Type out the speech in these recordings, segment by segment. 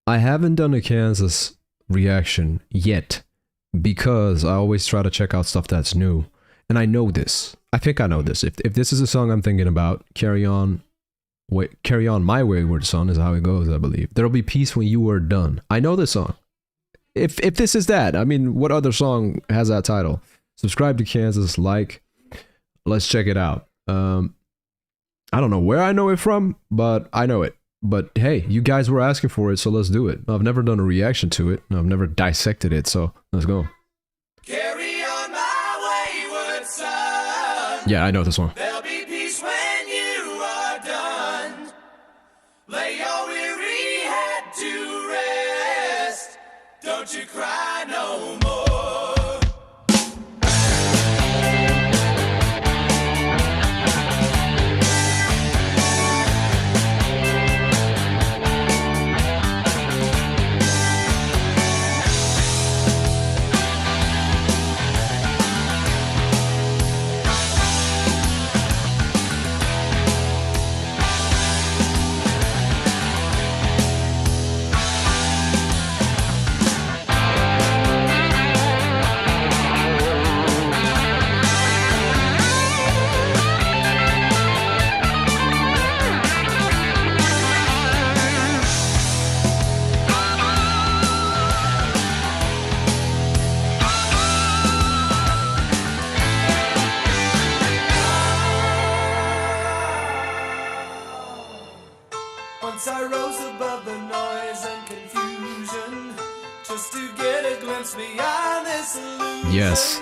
I haven't done a Kansas reaction yet because I always try to check out stuff that's new. And I know this. I think I know this. If this is a song I'm thinking about, Carry On My Wayward Son is how it goes, I believe. There'll be peace when you are done. I know this song. If this is that, I mean, what other song has that title? Subscribe to Kansas, like. Let's check it out. I don't know where I know it from, but I know it. But hey, you guys were asking for it, so let's do it. I've never done a reaction to it. I've never dissected it, so let's go. Carry on my wayward son. Yeah, I know this one. There'll be peace when you are done. Lay your weary head to rest. Don't you cry no more. Once I rose above the noise and confusion, just to get a glimpse beyond this illusion. Yes.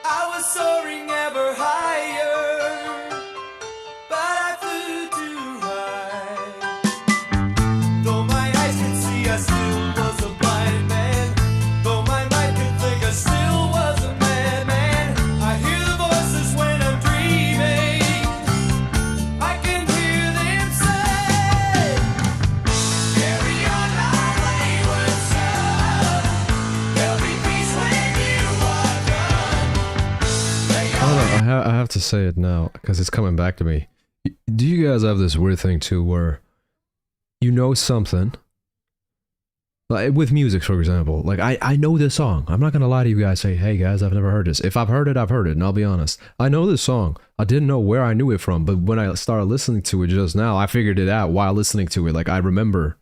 I was soaring ever higher, but I flew too high. Though my eyes could see, I still was a blind man. Though my mind could think, I still was a madman. I hear the voices when I'm dreaming. I can hear them say, carry on my wayward son. There'll be peace when you are done. Hold on, I have to say it now because it's coming back to me. Do you guys have this weird thing too where you know something? Like with music, for example, like I know this song. I'm not gonna lie to you guys, say, hey guys, I've never heard this. If I've heard it, and I'll be honest. I know this song. I didn't know where I knew it from, but when I started listening to it just now, I figured it out while listening to it. Like I remember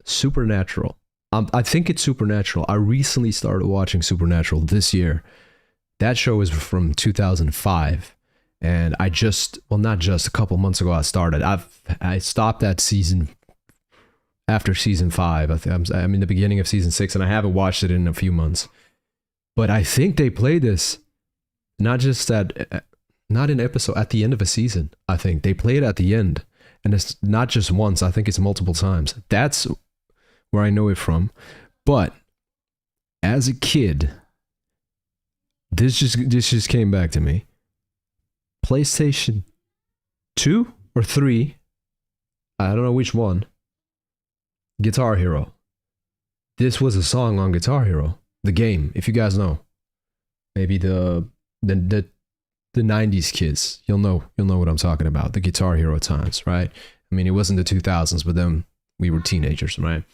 Supernatural. I think it's Supernatural. I recently started watching Supernatural this year. That show is from 2005. And I just, well, not just, a couple months ago I started. I stopped that season after season 5. I'm in the beginning of season 6, and I haven't watched it in a few months. But I think they play this not just not an episode, at the end of a season. I think they play it at the end, and it's not just once. I think it's multiple times. That's where I know it from. But as a kid, this just came back to me. PlayStation 2 or 3, I don't know which one, Guitar Hero. This was a song on Guitar Hero, the game, if you guys know. Maybe the 90s kids, you'll know what I'm talking about, the Guitar Hero times, right? I mean, it wasn't the 2000s, but then we were teenagers, right?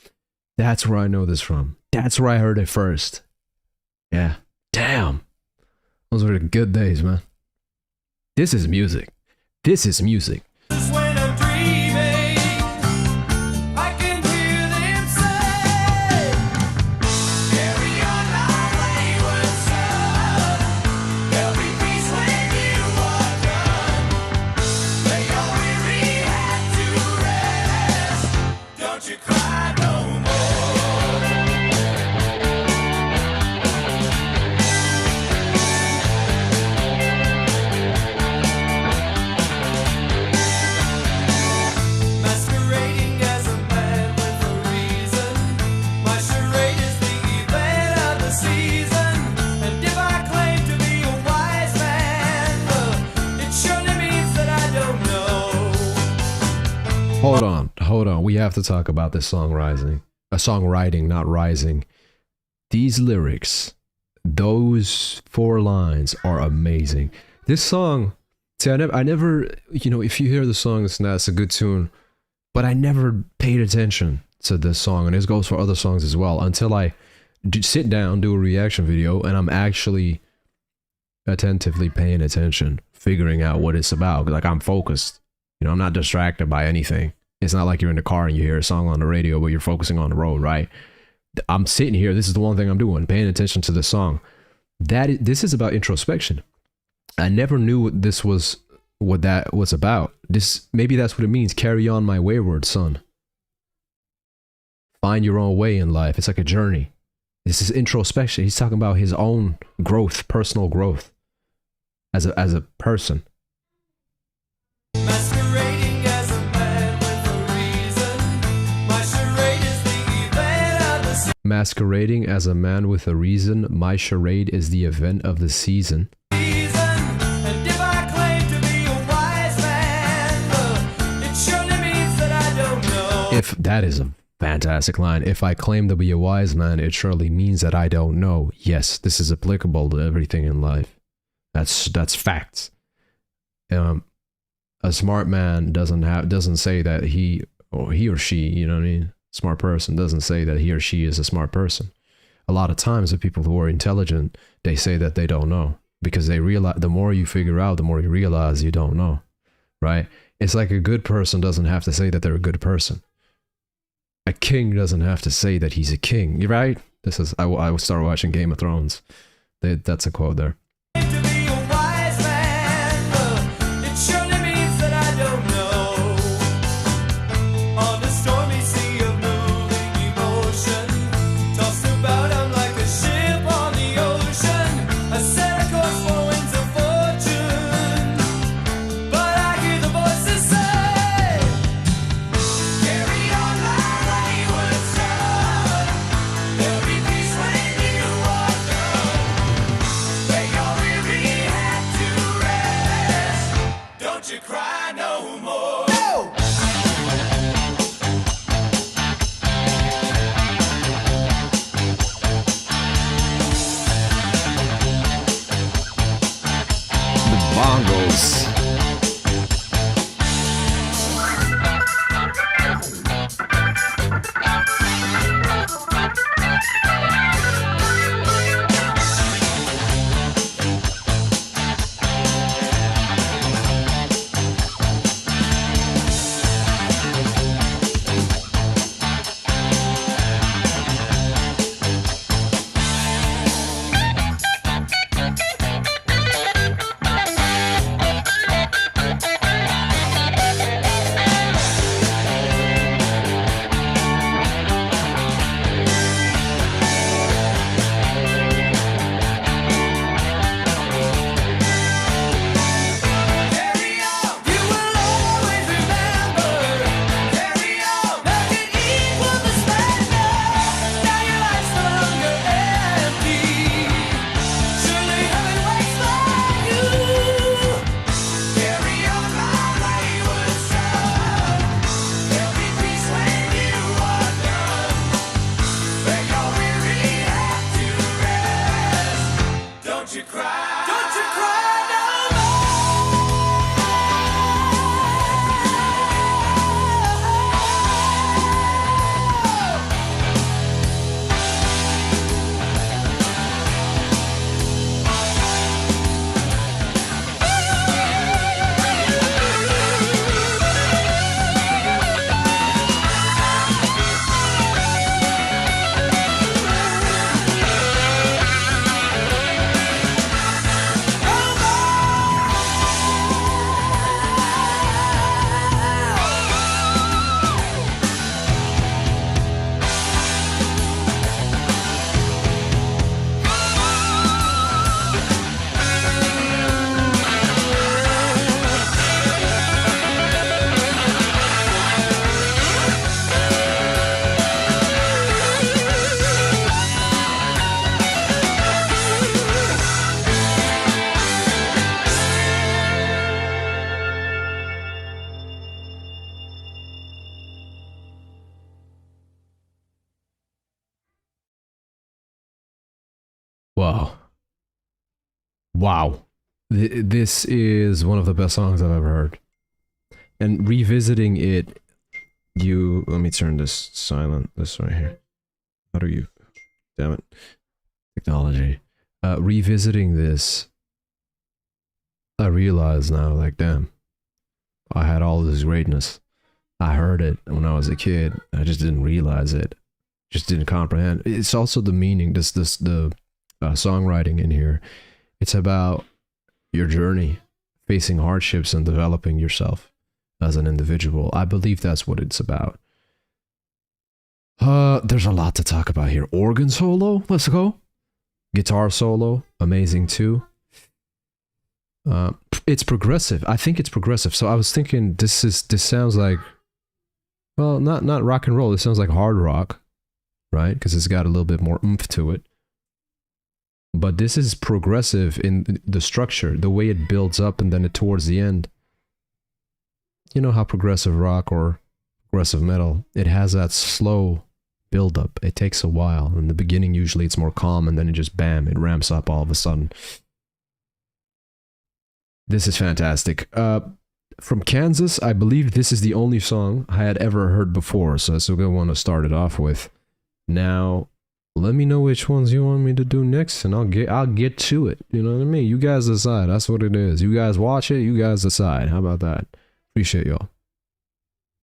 That's where I know this from. That's where I heard it first. Yeah. Damn. Those were the good days, man. This is music. This is music. When I'm dreaming, I can hear them say, carry on my wayward son. There'll be peace when you are done. Lay your weary head to rest. Don't you cry no more. Masquerading as a man with a reason. My charade is the event of the season. And if I claim to be a wise man, it surely means that I don't know. Hold on. We have to talk about this songwriting, not rising. These lyrics, those 4 lines are amazing. This song, see, I never, if you hear the song, that's a good tune, but I never paid attention to this song, and this goes for other songs as well, until I sit down, do a reaction video, and I'm actually attentively paying attention, figuring out what it's about. Like, I'm focused. You know, I'm not distracted by anything. It's not like you're in the car and you hear a song on the radio, but you're focusing on the road, right? I'm sitting here. This is the one thing I'm doing, paying attention to the song. This is about introspection. I never knew this was what that was about. Maybe that's what it means. Carry on, my wayward son. Find your own way in life. It's like a journey. This is introspection. He's talking about his own growth, personal growth as a person. Masquerading as a man with a reason. My charade is the event of the Masquerading as a man with a reason. My charade is the event of the season. season. And if I claim to be a wise man, it surely means that I don't know. If that is a fantastic line. If I claim to be a wise man, it surely means that I don't know. Yes, this is applicable to everything in life. That's facts. A smart man doesn't say that he or she, you know what I mean? Smart person doesn't say that he or she is a smart person. A lot of times the people who are intelligent, they say that they don't know, because they realize the more you figure out, the more you realize you don't know, right? It's like a good person doesn't have to say that they're a good person. A king doesn't have to say that he's a king, right? I will start watching Game of Thrones. That's a quote there. To be a wise man, it surely means that I don't know. On the stormy sea of moving emotion, tossed about I'm like a ship on the ocean. I set a course for winds of fortune, but I hear the voices say, carry on my wayward son. There'll be peace when you are done. Lay your weary head to rest. Don't you cry no more. No! The bongos. Carry on, you will always remember. Carry on, make it equal the splendor. Now your life's no longer empty. Surely heaven waits for you. Carry on, my wayward son. There'll be peace when you are done. Lay your weary head to rest. Don't you cry. Don't you cry no Wow. Wow. This is one of the best songs I've ever heard. And revisiting it You let me turn this silent. This right here. How do you? Damn it, technology. Revisiting this, I realize now, like, damn, I had all this greatness. I heard it when I was a kid. I just didn't realize it. Just didn't comprehend. It's also the meaning. The songwriting in here. It's about your journey, facing hardships and developing yourself as an individual. I believe that's what it's about. There's a lot to talk about here. Organ solo, let's go. Guitar solo, amazing too. It's progressive. I think it's progressive. So I was thinking this sounds like, well, not rock and roll. It sounds like hard rock, right? Because it's got a little bit more oomph to it. But this is progressive in the structure, the way it builds up and then towards the end. You know how progressive rock or progressive metal, it has that slow build up. It takes a while. In the beginning, usually it's more calm, and then it just bam, it ramps up all of a sudden. This is fantastic. From Kansas, I believe this is the only song I had ever heard before, so that's a good one to start it off with. Now, let me know which ones you want me to do next, and I'll get to it. You know what I mean? You guys decide. That's what it is. You guys watch it. You guys decide. How about that? Appreciate y'all.